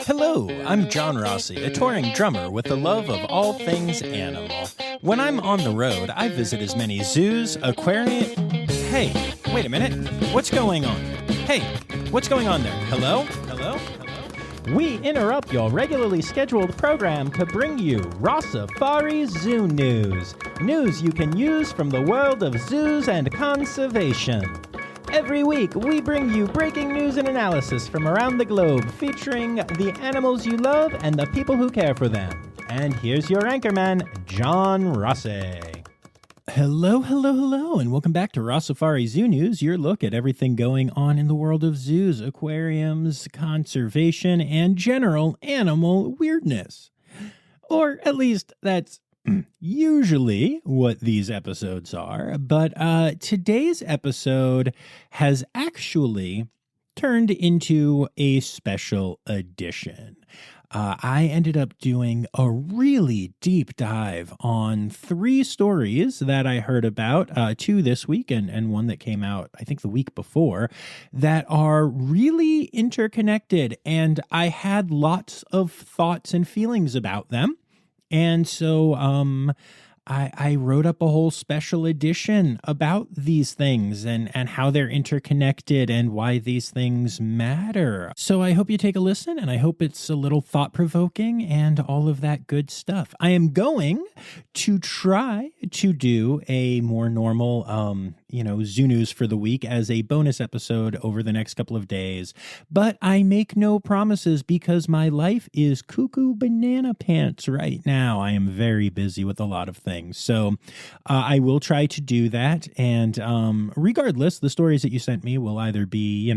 Hello, I'm John Rossi, a touring drummer with a love of all things animal. When I'm on the road, I visit as many zoos, aquariums... Hey, wait a minute. What's going on? Hey, what's going on there? Hello? Hello? Hello? We interrupt your regularly scheduled program to bring you Rossifari Zoo News. News you can use from the world of zoos and conservation. Every week, we bring you breaking news and analysis from around the globe, featuring the animals you love and the people who care for them. And here's your anchorman, John Rossi. Hello, hello, hello, and welcome back to Rossifari Zoo News, your look at everything going on in the world of zoos, aquariums, conservation, and general animal weirdness. Or at least that's usually what these episodes are, but today's episode has actually turned into a special edition. I ended up doing a really deep dive on 3 stories that I heard about, 2 this week and one that came out, I think, the week before, that are really interconnected, and I had lots of thoughts and feelings about them. And so I wrote up a whole special edition about these things and how they're interconnected and why these things matter. So I hope you take a listen, and I hope it's a little thought-provoking and all of that good stuff. I am going to try to do a more normal, Zoo News for the week as a bonus episode over the next couple of days. But I make no promises because my life is cuckoo banana pants right now. I am very busy with a lot of things. So I will try to do that. And regardless, the stories that you sent me will either be,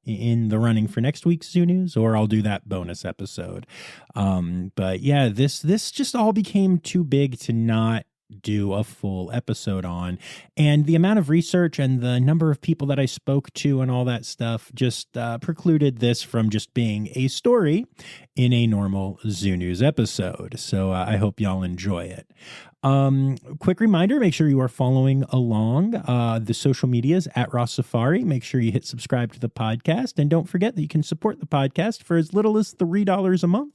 in the running for next week's Zoo News, or I'll do that bonus episode. But yeah, this just all became too big to not do a full episode on, and the amount of research and the number of people that I spoke to and all that stuff just precluded this from just being a story in a normal Zoo News episode. So I hope y'all enjoy it. Quick reminder, make sure you are following along the social medias at Rossifari. Make sure you hit subscribe to the podcast, and don't forget that you can support the podcast for as little as $3 a month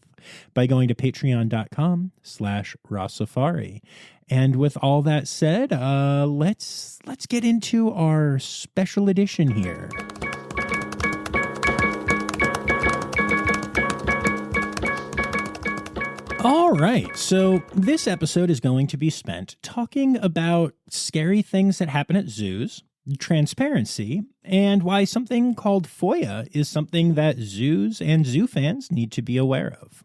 by going to patreon.com/Rossifari. And with all that said, let's get into our special edition here. All right, so this episode is going to be spent talking about scary things that happen at zoos, transparency, and why something called FOIA is something that zoos and zoo fans need to be aware of.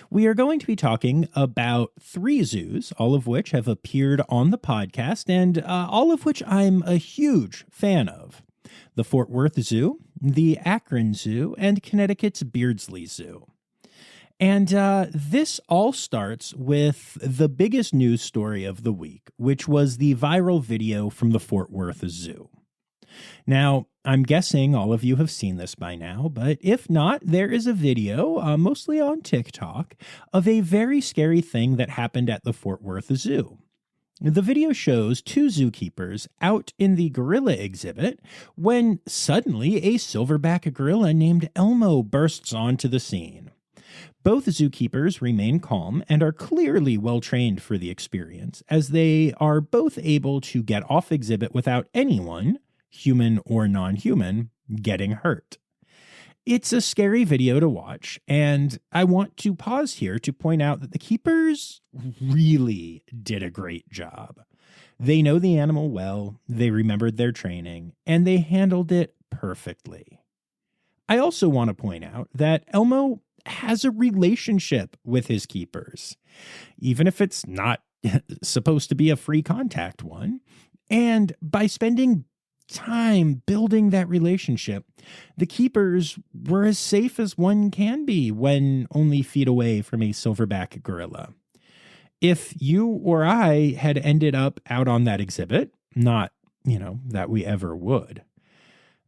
We are going to be talking about 3 zoos, all of which have appeared on the podcast, and all of which I'm a huge fan of. The Fort Worth Zoo, the Akron Zoo, and Connecticut's Beardsley Zoo. And this all starts with the biggest news story of the week, which was the viral video from the Fort Worth Zoo. Now, I'm guessing all of you have seen this by now, but if not, there is a video, mostly on TikTok, of a very scary thing that happened at the Fort Worth Zoo. The video shows 2 zookeepers out in the gorilla exhibit when suddenly a silverback gorilla named Elmo bursts onto the scene. Both zookeepers remain calm and are clearly well-trained for the experience, as they are both able to get off exhibit without anyone, human or non-human, getting hurt. It's a scary video to watch, and I want to pause here to point out that the keepers really did a great job. They know the animal well, they remembered their training, and they handled it perfectly. I also want to point out that Elmo has a relationship with his keepers, even if it's not supposed to be a free contact one. And by spending time building that relationship, the keepers were as safe as one can be when only feet away from a silverback gorilla. If you or I had ended up out on that exhibit, not, that we ever would,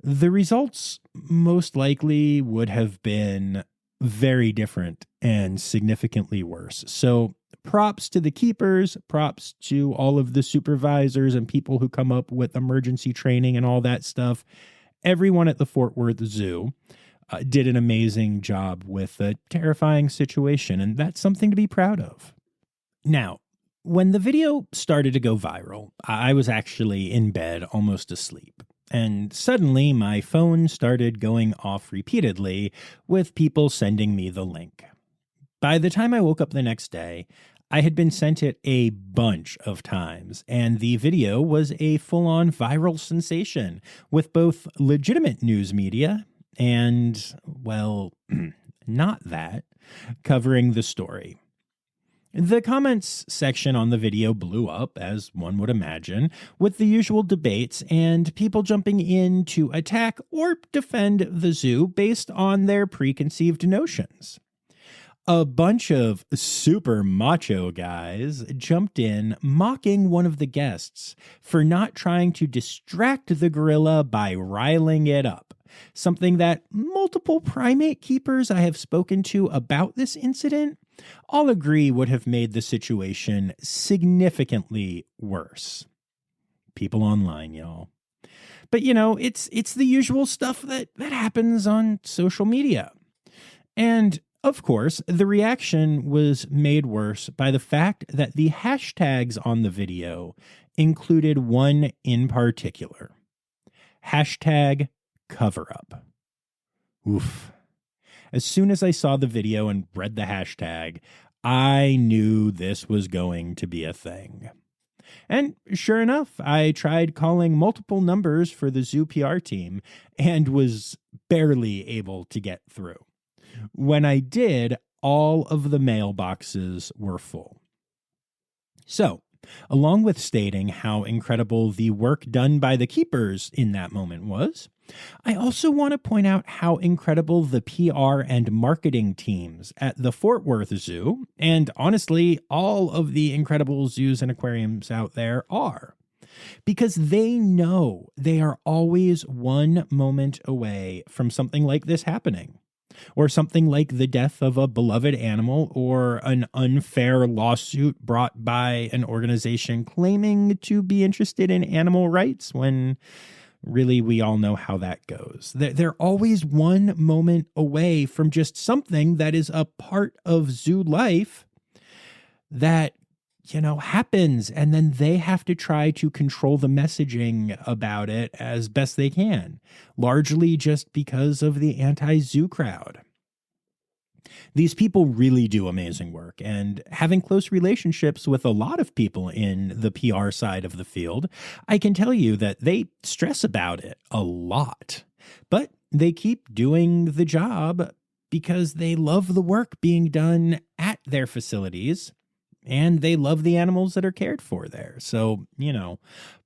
the results most likely would have been very different and significantly worse. So props to the keepers, props to all of the supervisors and people who come up with emergency training and all that stuff. Everyone at the Fort Worth Zoo did an amazing job with a terrifying situation, and that's something to be proud of. Now, when the video started to go viral, I was actually in bed, almost asleep. And suddenly my phone started going off repeatedly with people sending me the link. By the time I woke up the next day, I had been sent it a bunch of times, and the video was a full-on viral sensation with both legitimate news media and, well, not that, covering the story. The comments section on the video blew up, as one would imagine, with the usual debates and people jumping in to attack or defend the zoo based on their preconceived notions. A bunch of super macho guys jumped in, mocking one of the guests for not trying to distract the gorilla by riling it up, something that multiple primate keepers I have spoken to about this incident all agree would have made the situation significantly worse. People online, y'all. But it's the usual stuff that happens on social media. And of course, the reaction was made worse by the fact that the hashtags on the video included one in particular. Hashtag cover-up. Oof. As soon as I saw the video and read the hashtag, I knew this was going to be a thing. And sure enough, I tried calling multiple numbers for the zoo PR team and was barely able to get through. When I did, all of the mailboxes were full. So, along with stating how incredible the work done by the keepers in that moment was, I also want to point out how incredible the PR and marketing teams at the Fort Worth Zoo, and honestly, all of the incredible zoos and aquariums out there are. Because they know they are always one moment away from something like this happening. Or something like the death of a beloved animal, or an unfair lawsuit brought by an organization claiming to be interested in animal rights, when really we all know how that goes. They're always one moment away from just something that is a part of zoo life that happens, and then they have to try to control the messaging about it as best they can, largely just because of the anti-zoo crowd. These people really do amazing work, and having close relationships with a lot of people in the PR side of the field, I can tell you that they stress about it a lot. But they keep doing the job because they love the work being done at their facilities, and they love the animals that are cared for there. So,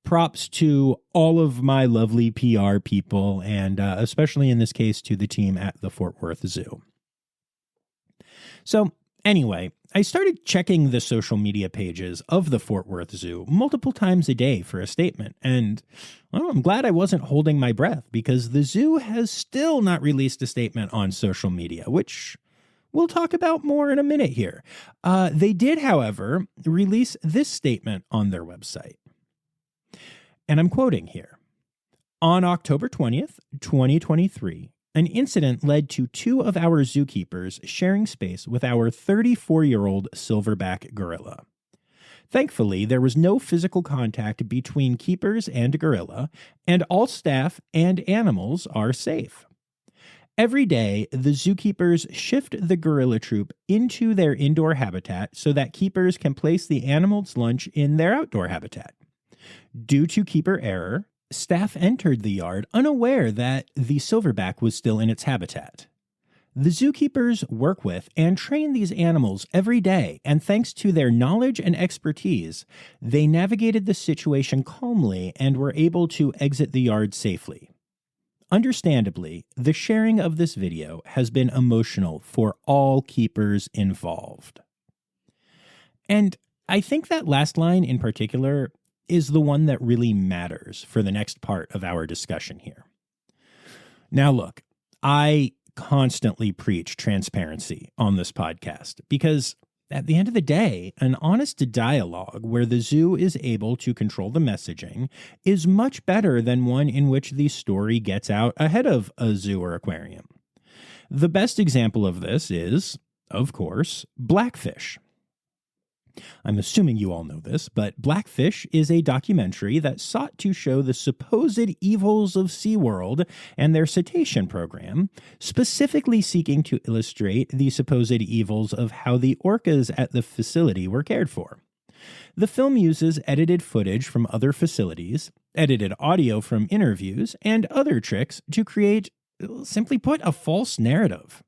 props to all of my lovely PR people, and especially in this case to the team at the Fort Worth Zoo. So, anyway, I started checking the social media pages of the Fort Worth Zoo multiple times a day for a statement, and I'm glad I wasn't holding my breath, because the zoo has still not released a statement on social media, which we'll talk about more in a minute here. They did, however, release this statement on their website. And I'm quoting here. On October 20th, 2023, an incident led to two of our zookeepers sharing space with our 34-year-old silverback gorilla. Thankfully, there was no physical contact between keepers and gorilla, and all staff and animals are safe. Every day, the zookeepers shift the gorilla troop into their indoor habitat so that keepers can place the animal's lunch in their outdoor habitat. Due to keeper error, staff entered the yard unaware that the silverback was still in its habitat. The zookeepers work with and train these animals every day, and thanks to their knowledge and expertise, they navigated the situation calmly and were able to exit the yard safely. Understandably, the sharing of this video has been emotional for all keepers involved. And I think that last line in particular is the one that really matters for the next part of our discussion here. Now look, I constantly preach transparency on this podcast because at the end of the day, an honest dialogue where the zoo is able to control the messaging is much better than one in which the story gets out ahead of a zoo or aquarium. The best example of this is, of course, Blackfish. I'm assuming you all know this, but Blackfish is a documentary that sought to show the supposed evils of SeaWorld and their cetacean program, specifically seeking to illustrate the supposed evils of how the orcas at the facility were cared for. The film uses edited footage from other facilities, edited audio from interviews, and other tricks to create, simply put, a false narrative.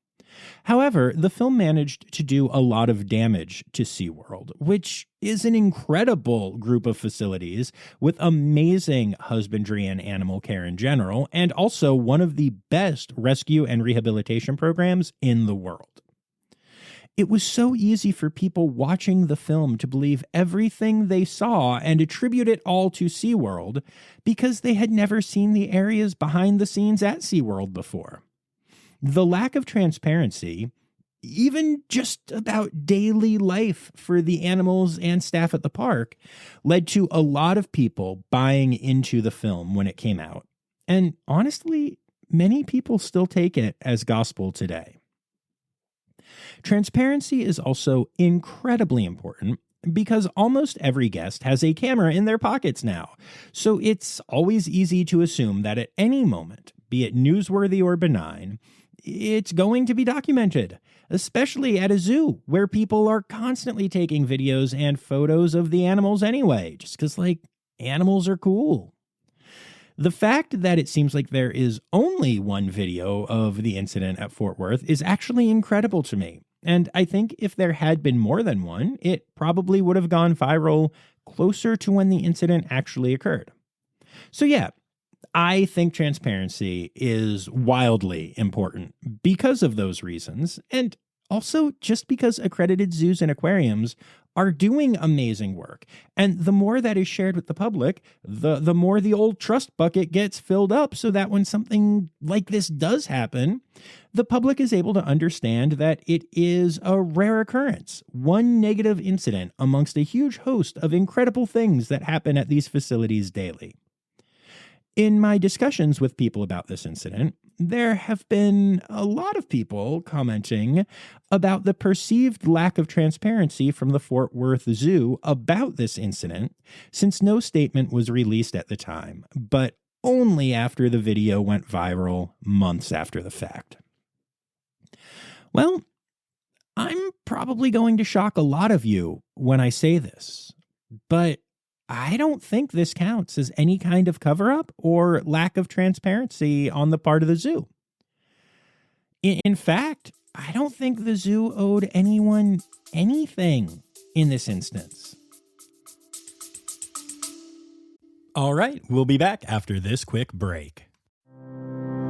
However, the film managed to do a lot of damage to SeaWorld, which is an incredible group of facilities with amazing husbandry and animal care in general, and also one of the best rescue and rehabilitation programs in the world. It was so easy for people watching the film to believe everything they saw and attribute it all to SeaWorld because they had never seen the areas behind the scenes at SeaWorld before. The lack of transparency, even just about daily life for the animals and staff at the park, led to a lot of people buying into the film when it came out. And honestly, many people still take it as gospel today. Transparency is also incredibly important because almost every guest has a camera in their pockets now. So it's always easy to assume that at any moment, be it newsworthy or benign, it's going to be documented, especially at a zoo where people are constantly taking videos and photos of the animals anyway, just because, animals are cool. The fact that it seems like there is only one video of the incident at Fort Worth is actually incredible to me. And I think if there had been more than one, it probably would have gone viral closer to when the incident actually occurred. So yeah, I think transparency is wildly important because of those reasons, and also just because accredited zoos and aquariums are doing amazing work. And the more that is shared with the public, the more the old trust bucket gets filled up so that when something like this does happen, the public is able to understand that it is a rare occurrence, one negative incident amongst a huge host of incredible things that happen at these facilities daily. In my discussions with people about this incident, there have been a lot of people commenting about the perceived lack of transparency from the Fort Worth Zoo about this incident, since no statement was released at the time, but only after the video went viral months after the fact. Well, I'm probably going to shock a lot of you when I say this, but I don't think this counts as any kind of cover-up or lack of transparency on the part of the zoo. In fact, I don't think the zoo owed anyone anything in this instance. All right, we'll be back after this quick break.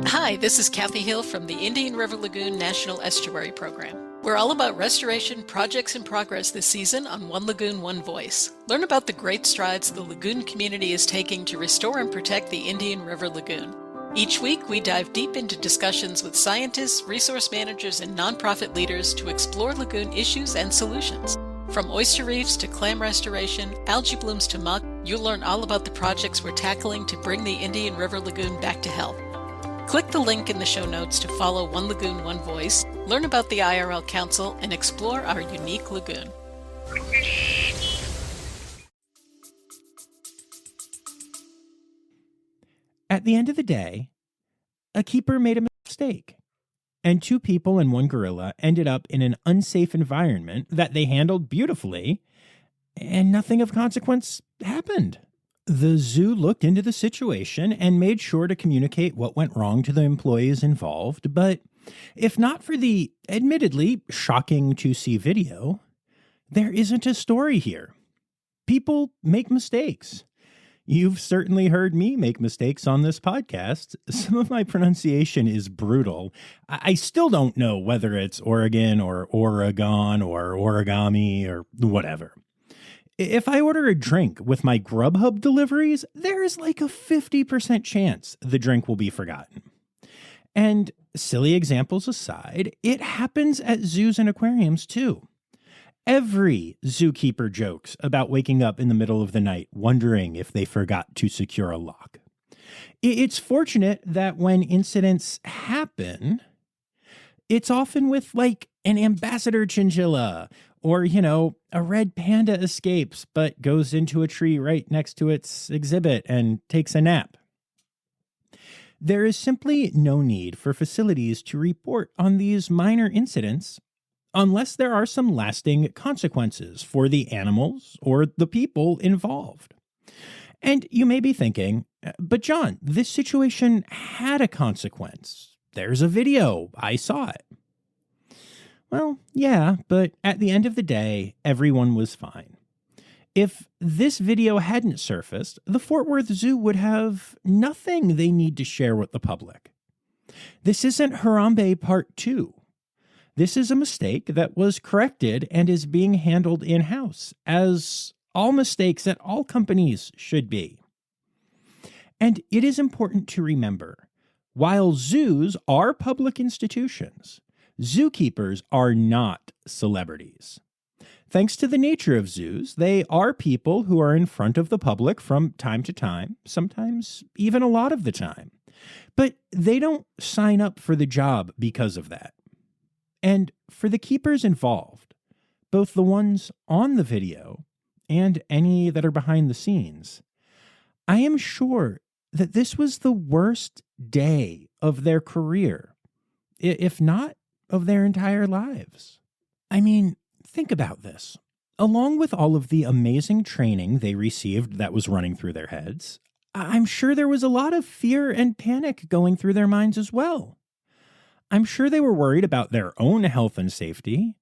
Hi, this is Kathy Hill from the Indian River Lagoon National Estuary Program. We're all about restoration projects in progress this season on One Lagoon, One Voice. Learn about the great strides the lagoon community is taking to restore and protect the Indian River Lagoon. Each week, we dive deep into discussions with scientists, resource managers, and nonprofit leaders to explore lagoon issues and solutions. From oyster reefs to clam restoration, algae blooms to muck, you'll learn all about the projects we're tackling to bring the Indian River Lagoon back to health. Click the link in the show notes to follow One Lagoon, One Voice, learn about the IRL Council, and explore our unique lagoon. At the end of the day, a keeper made a mistake, and 2 people and 1 gorilla ended up in an unsafe environment that they handled beautifully, and nothing of consequence happened. The zoo looked into the situation and made sure to communicate what went wrong to the employees involved, but if not for the admittedly shocking to see video, there isn't a story here. People make mistakes. You've certainly heard me make mistakes on this podcast. Some of my pronunciation is brutal. I still don't know whether it's Oregon or Oregon or origami or whatever. If I order a drink with my Grubhub deliveries, there is like a 50% chance the drink will be forgotten. And silly examples aside, it happens at zoos and aquariums too. Every zookeeper jokes about waking up in the middle of the night wondering if they forgot to secure a lock. It's fortunate that when incidents happen, It's often with like an ambassador chinchilla or, a red panda escapes but goes into a tree right next to its exhibit and takes a nap. There is simply no need for facilities to report on these minor incidents unless there are some lasting consequences for the animals or the people involved. And you may be thinking, but John, this situation had a consequence. There's a video. I saw it. Well, yeah, but at the end of the day, everyone was fine. If this video hadn't surfaced, the Fort Worth Zoo would have nothing they need to share with the public. This isn't Harambe Part 2. This is a mistake that was corrected and is being handled in-house, as all mistakes at all companies should be. And it is important to remember, while zoos are public institutions, zookeepers are not celebrities. Thanks to the nature of zoos, they are people who are in front of the public from time to time, sometimes even a lot of the time. But they don't sign up for the job because of that. And for the keepers involved, both the ones on the video and any that are behind the scenes, I am sure that this was the worst day of their career, if not of their entire lives. I mean, think about this. Along with all of the amazing training they received that was running through their heads, I'm sure there was a lot of fear and panic going through their minds as well. I'm sure they were worried about their own health and safety,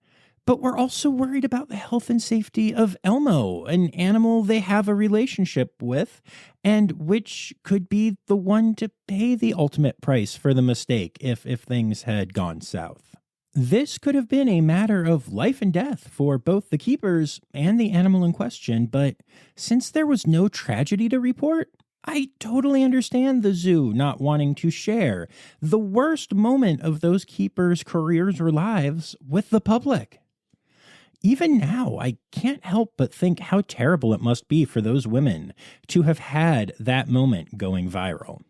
but were also worried about the health and safety of Elmo, an animal they have a relationship with, and which could be the one to pay the ultimate price for the mistake if things had gone south. This could have been a matter of life and death for both the keepers and the animal in question, but since there was no tragedy to report, I totally understand the zoo not wanting to share the worst moment of those keepers' careers or lives with the public. Even now, I can't help but think how terrible it must be for those women to have had that moment going viral.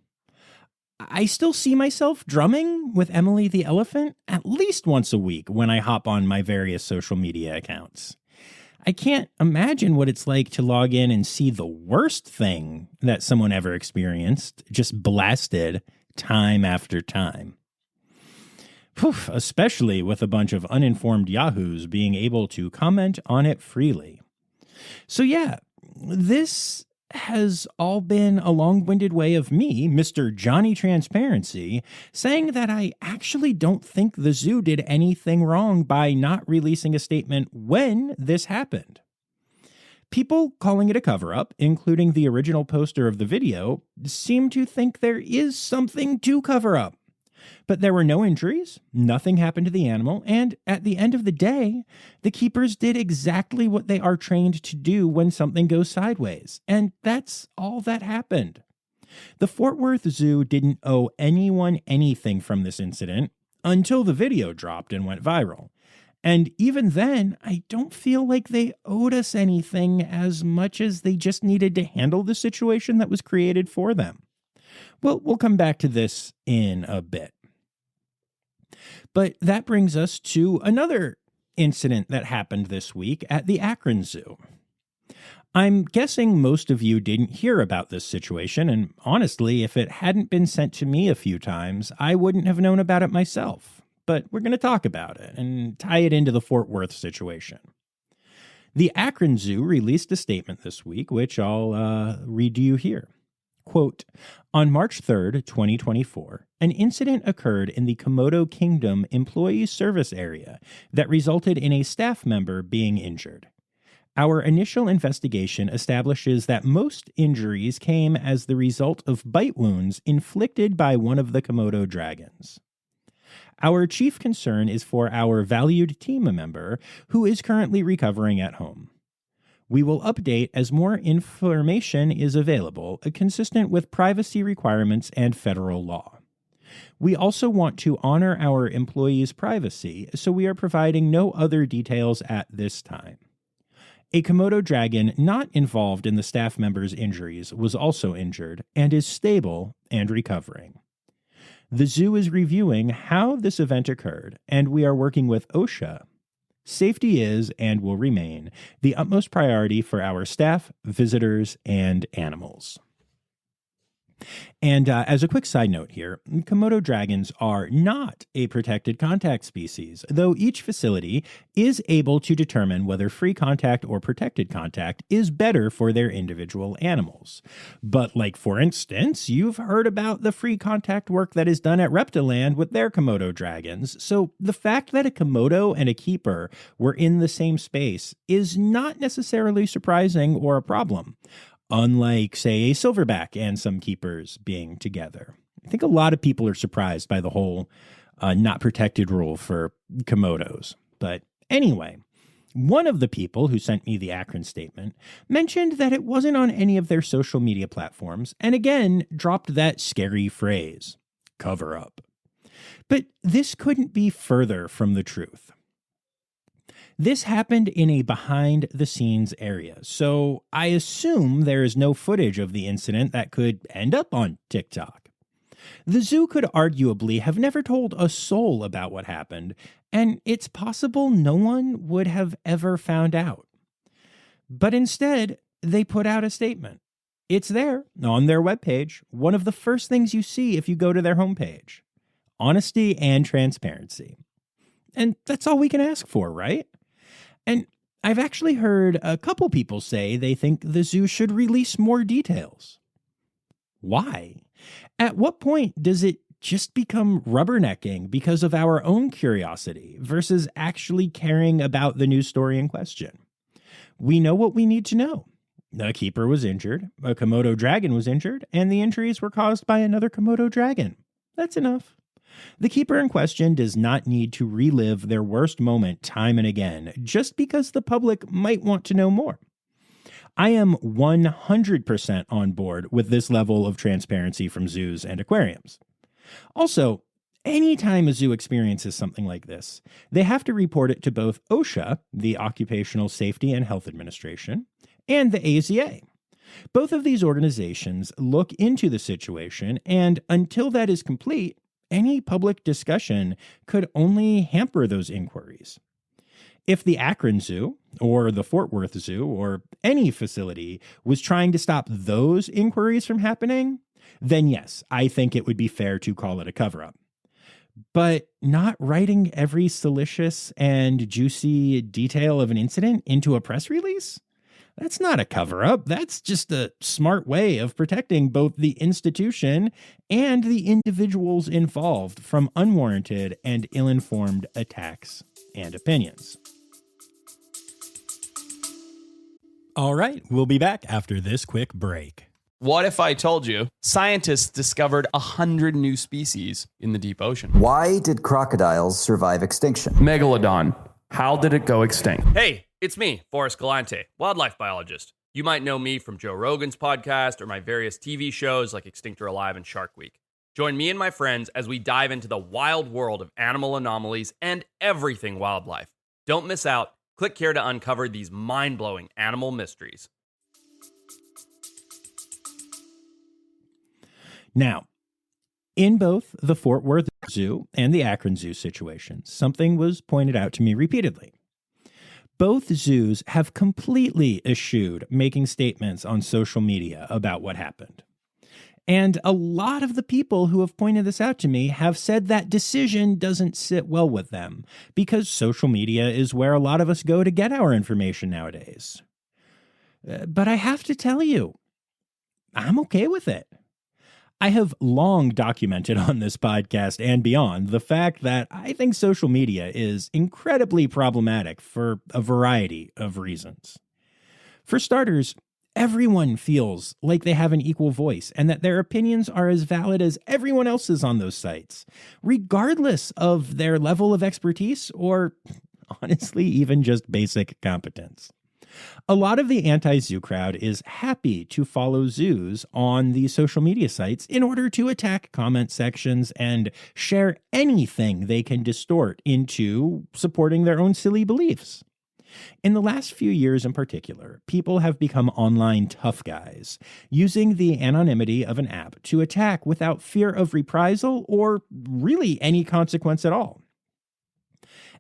I still see myself drumming with Emily the elephant at least once a week when I hop on my various social media accounts. I can't imagine what it's like to log in and see the worst thing that someone ever experienced just blasted time after time. Poof, especially with a bunch of uninformed yahoos being able to comment on it freely. So yeah, this has all been a long-winded way of me, Mr. Johnny Transparency, saying that I actually don't think the zoo did anything wrong by not releasing a statement when this happened. People calling it a cover-up, including the original poster of the video, seem to think there is something to cover up. But there were no injuries, nothing happened to the animal, and at the end of the day, the keepers did exactly what they are trained to do when something goes sideways, and that's all that happened. The Fort Worth Zoo didn't owe anyone anything from this incident until the video dropped and went viral. And even then, I don't feel like they owed us anything as much as they just needed to handle the situation that was created for them. Well, we'll come back to this in a bit. But that brings us to another incident that happened this week at the Akron Zoo. I'm guessing most of you didn't hear about this situation, and honestly, if it hadn't been sent to me a few times, I wouldn't have known about it myself. But we're going to talk about it and tie it into the Fort Worth situation. The Akron Zoo released a statement this week, which I'll read to you here. Quote, on March 3rd, 2024, an incident occurred in the Komodo Kingdom Employee Service Area that resulted in a staff member being injured. Our initial investigation establishes that most injuries came as the result of bite wounds inflicted by one of the Komodo dragons. Our chief concern is for our valued team member who is currently recovering at home. We will update as more information is available, consistent with privacy requirements and federal law. We also want to honor our employees' privacy, so we are providing no other details at this time. A Komodo dragon not involved in the staff member's injuries was also injured and is stable and recovering. The zoo is reviewing how this event occurred, and we are working with OSHA. Safety is and will remain the utmost priority for our staff, visitors, and animals. And as a quick side note here, Komodo dragons are not a protected contact species, though each facility is able to determine whether free contact or protected contact is better for their individual animals. But like, for instance, you've heard about the free contact work that is done at Reptiland with their Komodo dragons, so the fact that a Komodo and a keeper were in the same space is not necessarily surprising or a problem. Unlike, say, a silverback and some keepers being together. I think a lot of people are surprised by the whole not protected rule for Komodos. But anyway, one of the people who sent me the Akron statement mentioned that it wasn't on any of their social media platforms, and again dropped that scary phrase, cover up. But this couldn't be further from the truth. This happened in a behind-the-scenes area, so I assume there is no footage of the incident that could end up on TikTok. The zoo could arguably have never told a soul about what happened, and it's possible no one would have ever found out. But instead, they put out a statement. It's there, on their webpage, one of the first things you see if you go to their homepage. Honesty and transparency. And that's all we can ask for, right? And I've actually heard a couple people say they think the zoo should release more details. Why? At what point does it just become rubbernecking because of our own curiosity versus actually caring about the news story in question? We know what we need to know. A keeper was injured, a Komodo dragon was injured, and the injuries were caused by another Komodo dragon. That's enough. The keeper in question does not need to relive their worst moment time and again just because the public might want to know more. I am 100% on board with this level of transparency from zoos and aquariums. Also, anytime a zoo experiences something like this, they have to report it to both OSHA, the Occupational Safety and Health Administration, and the AZA. Both of these organizations look into the situation, and until that is complete, any public discussion could only hamper those inquiries. If the Akron Zoo, or the Fort Worth Zoo, or any facility was trying to stop those inquiries from happening, then yes, I think it would be fair to call it a cover-up. But not writing every salacious and juicy detail of an incident into a press release? That's not a cover-up. That's just a smart way of protecting both the institution and the individuals involved from unwarranted and ill-informed attacks and opinions. All right, we'll be back after this quick break. What if I told you scientists discovered 100 new species in the deep ocean? Why did crocodiles survive extinction? Megalodon. How did it go extinct? Hey, it's me, Forrest Galante, wildlife biologist. You might know me from Joe Rogan's podcast or my various TV shows like Extinct or Alive and Shark Week. Join me and my friends as we dive into the wild world of animal anomalies and everything wildlife. Don't miss out. Click here to uncover these mind-blowing animal mysteries. Now, in both the Fort Worth Zoo and the Akron Zoo situations, something was pointed out to me repeatedly. Both zoos have completely eschewed making statements on social media about what happened. And a lot of the people who have pointed this out to me have said that decision doesn't sit well with them because social media is where a lot of us go to get our information nowadays. But I have to tell you, I'm okay with it. I have long documented on this podcast and beyond the fact that I think social media is incredibly problematic for a variety of reasons. For starters, everyone feels like they have an equal voice and that their opinions are as valid as everyone else's on those sites, regardless of their level of expertise or, honestly, even just basic competence. A lot of the anti-zoo crowd is happy to follow zoos on these social media sites in order to attack comment sections and share anything they can distort into supporting their own silly beliefs. In the last few years in particular, people have become online tough guys, using the anonymity of an app to attack without fear of reprisal or really any consequence at all.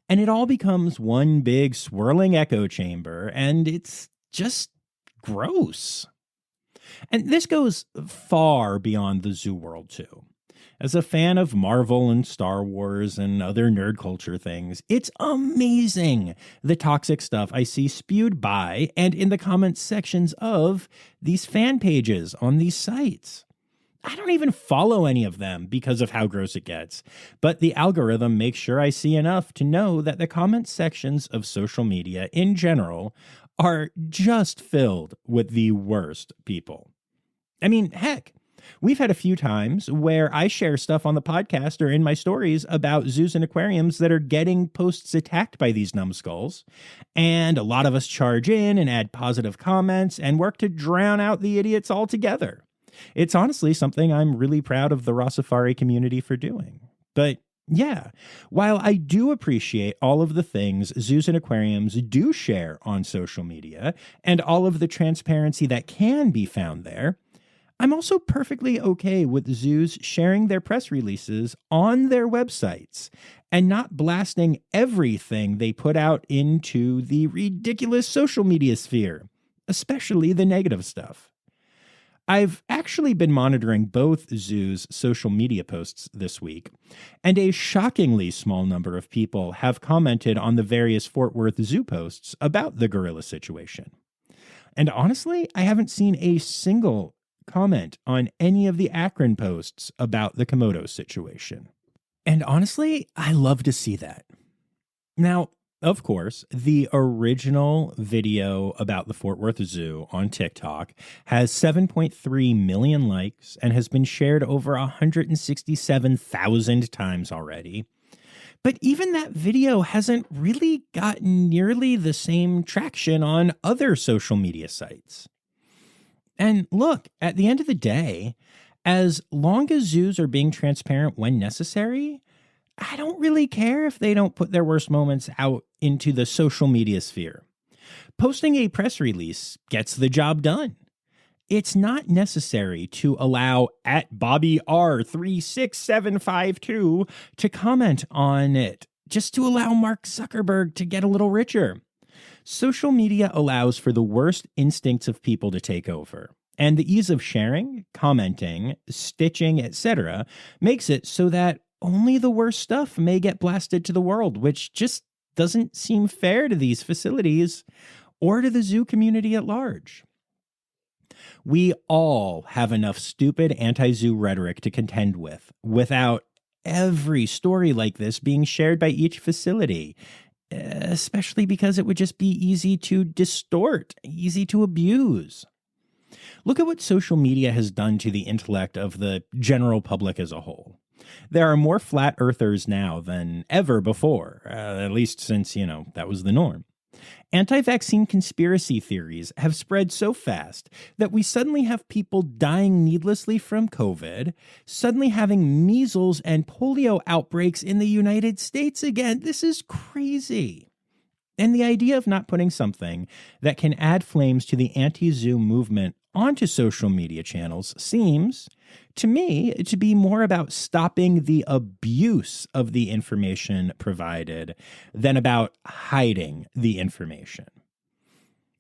And it all becomes one big swirling echo chamber, and it's just gross. And this goes far beyond the zoo world, too. As a fan of Marvel and Star Wars and other nerd culture things, it's amazing the toxic stuff I see spewed by and in the comments sections of these fan pages on these sites. I don't even follow any of them because of how gross it gets, but the algorithm makes sure I see enough to know that the comment sections of social media in general are just filled with the worst people. I mean, heck, we've had a few times where I share stuff on the podcast or in my stories about zoos and aquariums that are getting posts attacked by these numbskulls, and a lot of us charge in and add positive comments and work to drown out the idiots altogether. It's honestly something I'm really proud of the Rossifari community for doing. But yeah, while I do appreciate all of the things zoos and aquariums do share on social media and all of the transparency that can be found there, I'm also perfectly okay with zoos sharing their press releases on their websites and not blasting everything they put out into the ridiculous social media sphere, especially the negative stuff. I've actually been monitoring both zoos' social media posts this week, and a shockingly small number of people have commented on the various Fort Worth Zoo posts about the gorilla situation. And honestly, I haven't seen a single comment on any of the Akron posts about the Komodo situation. And honestly, I love to see that. Now, of course, the original video about the Fort Worth Zoo on TikTok has 7.3 million likes and has been shared over 167,000 times already. But even that video hasn't really gotten nearly the same traction on other social media sites. And look, at the end of the day, as long as zoos are being transparent when necessary, I don't really care if they don't put their worst moments out into the social media sphere. Posting a press release gets the job done. It's not necessary to allow @BobbyR36752 to comment on it, just to allow Mark Zuckerberg to get a little richer. Social media allows for the worst instincts of people to take over. And the ease of sharing, commenting, stitching, etc. makes it so that only the worst stuff may get blasted to the world, which just doesn't seem fair to these facilities or to the zoo community at large. We all have enough stupid anti-zoo rhetoric to contend with without every story like this being shared by each facility, especially because it would just be easy to distort, easy to abuse. Look at what social media has done to the intellect of the general public as a whole. There are more flat earthers now than ever before, at least since, that was the norm. Anti-vaccine conspiracy theories have spread so fast that we suddenly have people dying needlessly from COVID, suddenly having measles and polio outbreaks in the United States again. This is crazy. And the idea of not putting something that can add flames to the anti-zoo movement onto social media channels seems, to me, to be more about stopping the abuse of the information provided than about hiding the information.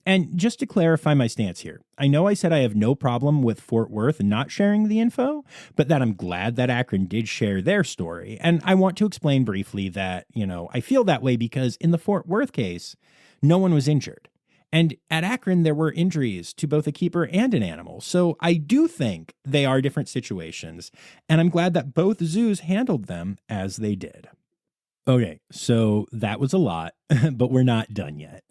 And just to clarify my stance here, I know I said I have no problem with Fort Worth not sharing the info, but that I'm glad that Akron did share their story. And I want to explain briefly that, I feel that way because in the Fort Worth case, no one was injured. And at Akron, there were injuries to both a keeper and an animal. So I do think they are different situations, and I'm glad that both zoos handled them as they did. Okay, so that was a lot, but we're not done yet.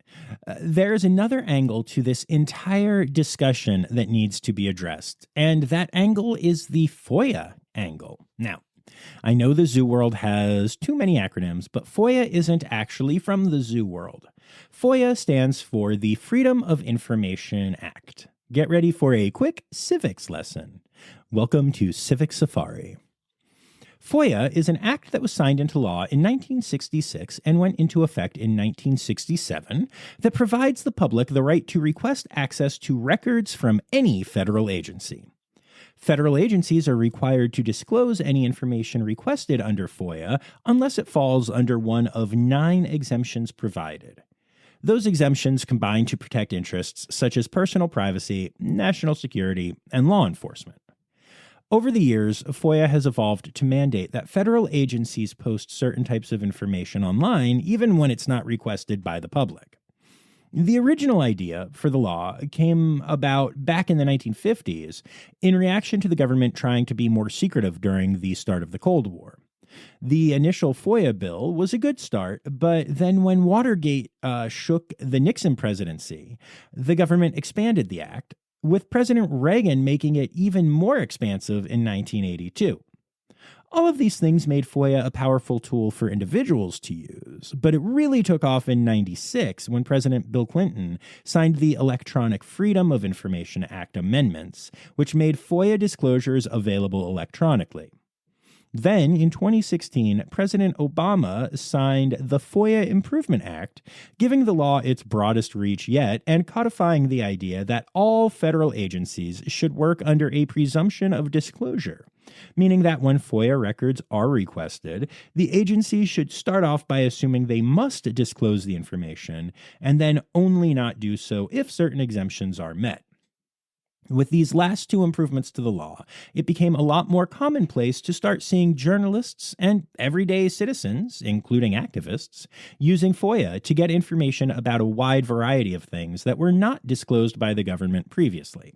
There's another angle to this entire discussion that needs to be addressed, and that angle is the FOIA angle. Now, I know the zoo world has too many acronyms, but FOIA isn't actually from the zoo world. FOIA stands for the Freedom of Information Act. Get ready for a quick civics lesson. Welcome to Civic Safari. FOIA is an act that was signed into law in 1966 and went into effect in 1967 that provides the public the right to request access to records from any federal agency. Federal agencies are required to disclose any information requested under FOIA unless it falls under one of 9 exemptions provided. Those exemptions combine to protect interests such as personal privacy, national security, and law enforcement. Over the years, FOIA has evolved to mandate that federal agencies post certain types of information online even when it's not requested by the public. The original idea for the law came about back in the 1950s in reaction to the government trying to be more secretive during the start of the Cold War. The initial FOIA bill was a good start, but then when Watergate shook the Nixon presidency, the government expanded the act, with President Reagan making it even more expansive in 1982. All of these things made FOIA a powerful tool for individuals to use, but it really took off in 96 when President Bill Clinton signed the Electronic Freedom of Information Act amendments, which made FOIA disclosures available electronically. Then, in 2016, President Obama signed the FOIA Improvement Act, giving the law its broadest reach yet and codifying the idea that all federal agencies should work under a presumption of disclosure, meaning that when FOIA records are requested, the agency should start off by assuming they must disclose the information and then only not do so if certain exemptions are met. With these last 2 improvements to the law, it became a lot more commonplace to start seeing journalists and everyday citizens, including activists, using FOIA to get information about a wide variety of things that were not disclosed by the government previously.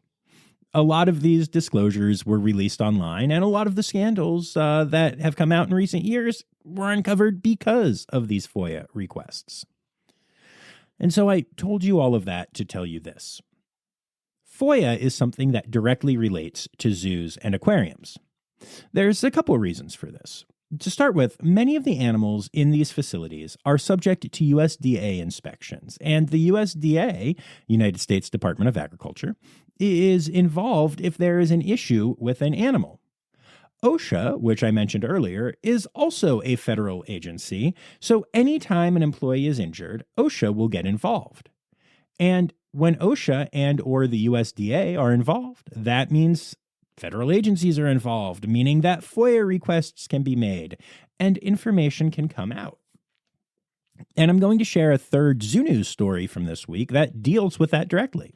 A lot of these disclosures were released online, and a lot of the scandals that have come out in recent years were uncovered because of these FOIA requests. And so I told you all of that to tell you this. FOIA is something that directly relates to zoos and aquariums. There's a couple of reasons for this. To start with, many of the animals in these facilities are subject to USDA inspections, and the USDA, United States Department of Agriculture, is involved if there is an issue with an animal. OSHA, which I mentioned earlier, is also a federal agency, so anytime an employee is injured, OSHA will get involved. And when OSHA and or the USDA are involved, that means federal agencies are involved, meaning that FOIA requests can be made and information can come out. And I'm going to share a third Zoo News story from this week that deals with that directly.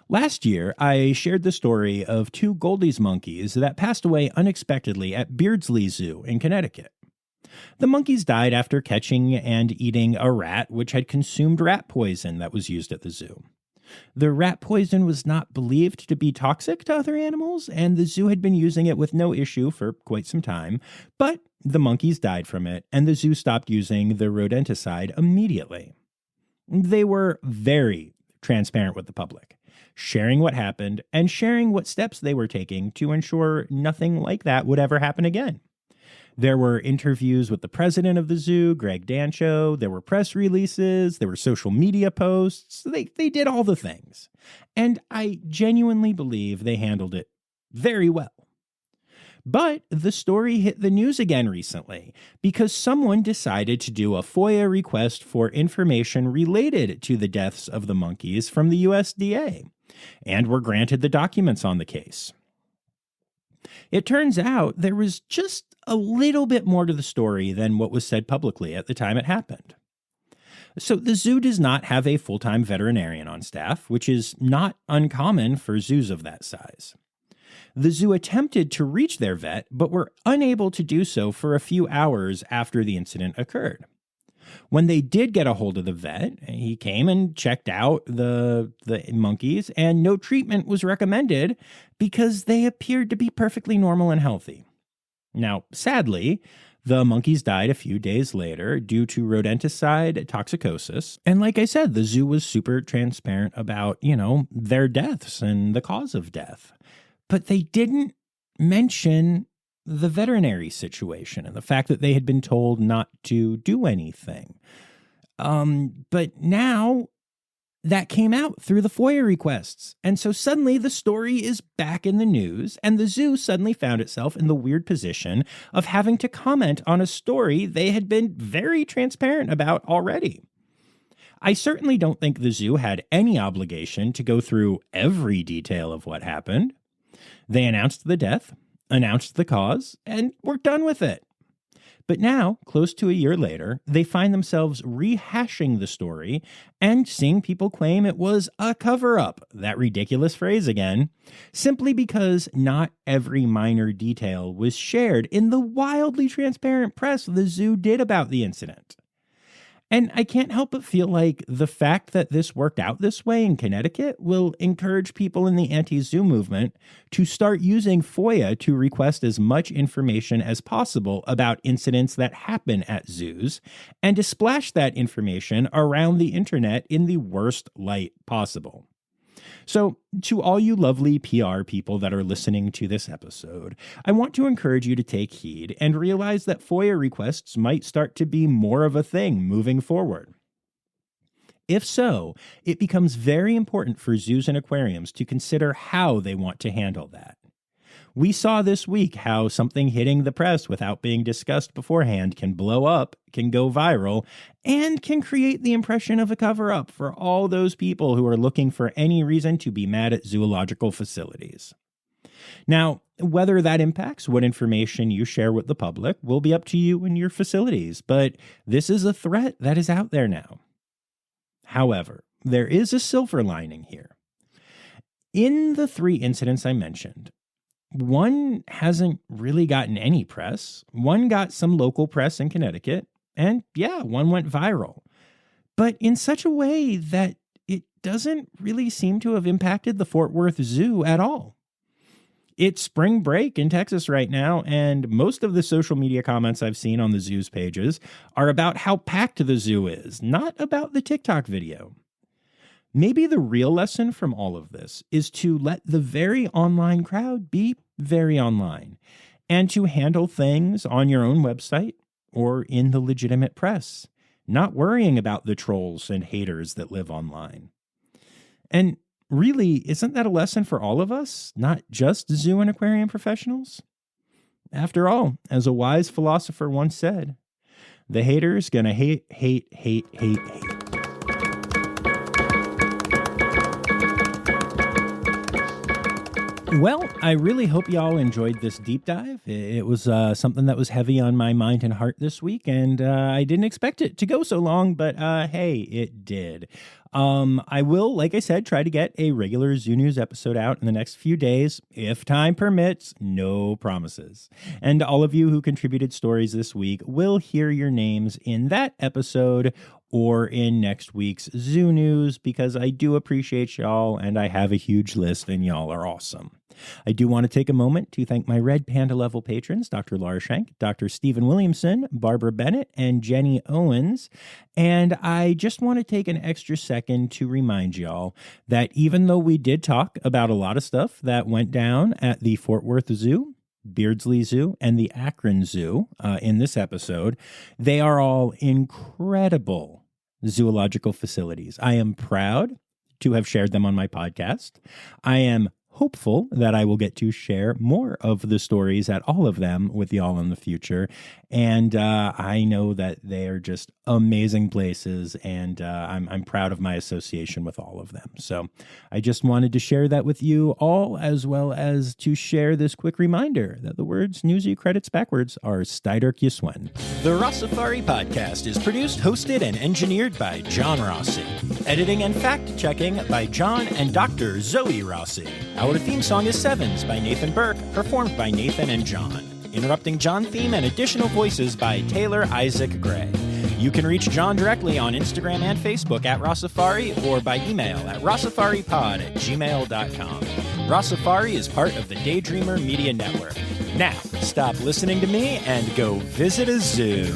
Last year, I shared the story of 2 Goldie's monkeys that passed away unexpectedly at Beardsley Zoo in Connecticut. The monkeys died after catching and eating a rat which had consumed rat poison that was used at the zoo. The rat poison was not believed to be toxic to other animals, and the zoo had been using it with no issue for quite some time, but the monkeys died from it, and the zoo stopped using the rodenticide immediately. They were very transparent with the public, sharing what happened and sharing what steps they were taking to ensure nothing like that would ever happen again. There were interviews with the president of the zoo, Greg Dancho. There were press releases. There were social media posts. They did all the things. And I genuinely believe they handled it very well. But the story hit the news again recently because someone decided to do a FOIA request for information related to the deaths of the monkeys from the USDA, and were granted the documents on the case. It turns out there was just a little bit more to the story than what was said publicly at the time it happened. So the zoo does not have a full-time veterinarian on staff, which is not uncommon for zoos of that size. The zoo attempted to reach their vet, but were unable to do so for a few hours after the incident occurred. When they did get a hold of the vet, he came and checked out the monkeys, and no treatment was recommended because they appeared to be perfectly normal and healthy. Now, sadly, the monkeys died a few days later due to rodenticide toxicosis. And like I said, the zoo was super transparent about, their deaths and the cause of death. But they didn't mention the veterinary situation and the fact that they had been told not to do anything. But now that came out through the FOIA requests. And so suddenly the story is back in the news, and the zoo suddenly found itself in the weird position of having to comment on a story they had been very transparent about already. I certainly don't think the zoo had any obligation to go through every detail of what happened. They announced the death, announced the cause, and were done with it. But now, close to a year later, they find themselves rehashing the story and seeing people claim it was a cover-up, that ridiculous phrase again, simply because not every minor detail was shared in the wildly transparent press the zoo did about the incident. And I can't help but feel like the fact that this worked out this way in Connecticut will encourage people in the anti-zoo movement to start using FOIA to request as much information as possible about incidents that happen at zoos and to splash that information around the internet in the worst light possible. So, to all you lovely PR people that are listening to this episode, I want to encourage you to take heed and realize that FOIA requests might start to be more of a thing moving forward. If so, it becomes very important for zoos and aquariums to consider how they want to handle that. We saw this week how something hitting the press without being discussed beforehand can blow up, can go viral, and can create the impression of a cover-up for all those people who are looking for any reason to be mad at zoological facilities. Now, whether that impacts what information you share with the public will be up to you and your facilities, but this is a threat that is out there now. However, there is a silver lining here. In the 3 incidents I mentioned, one hasn't really gotten any press, one got some local press in Connecticut, and one went viral. But in such a way that it doesn't really seem to have impacted the Fort Worth Zoo at all. It's spring break in Texas right now, and most of the social media comments I've seen on the zoo's pages are about how packed the zoo is, not about the TikTok video. Maybe the real lesson from all of this is to let the very online crowd be very online and to handle things on your own website or in the legitimate press, not worrying about the trolls and haters that live online. And really, isn't that a lesson for all of us, not just zoo and aquarium professionals? After all, as a wise philosopher once said, the hater's gonna hate. Well, I really hope y'all enjoyed this deep dive. It was something that was heavy on my mind and heart this week, and I didn't expect it to go so long, but hey, it did. I will, like I said, try to get a regular Zoo News episode out in the next few days, if time permits, no promises. And all of you who contributed stories this week will hear your names in that episode or in next week's Zoo News, because I do appreciate y'all, and I have a huge list, and y'all are awesome. I do want to take a moment to thank my Red Panda level patrons, Dr. Laura Schenk, Dr. Stephen Williamson, Barbara Bennett, and Jenny Owens. And I just want to take an extra second to remind y'all that even though we did talk about a lot of stuff that went down at the Fort Worth Zoo, Beardsley Zoo, and the Akron Zoo in this episode, they are all incredible zoological facilities. I am proud to have shared them on my podcast. I am hopeful that I will get to share more of the stories at all of them with y'all in the future. And I know that they are just amazing places, and I'm proud of my association with all of them. So I just wanted to share that with you all, as well as to share this quick reminder that the words Newsy credits backwards are Steiderk Yiswen. The Rossifari podcast is produced, hosted, and engineered by John Rossi. Editing and fact-checking by John and Dr. Zoe Rossi. Our theme song is Sevens by Nathan Burke, performed by Nathan and John. Interrupting John theme and additional voices by Taylor Isaac Gray. You can reach John directly on Instagram and Facebook at Rossifari or by email at rossifaripod@gmail.com. Rossifari is part of the Daydreamer Media Network. Now, stop listening to me and go visit a zoo.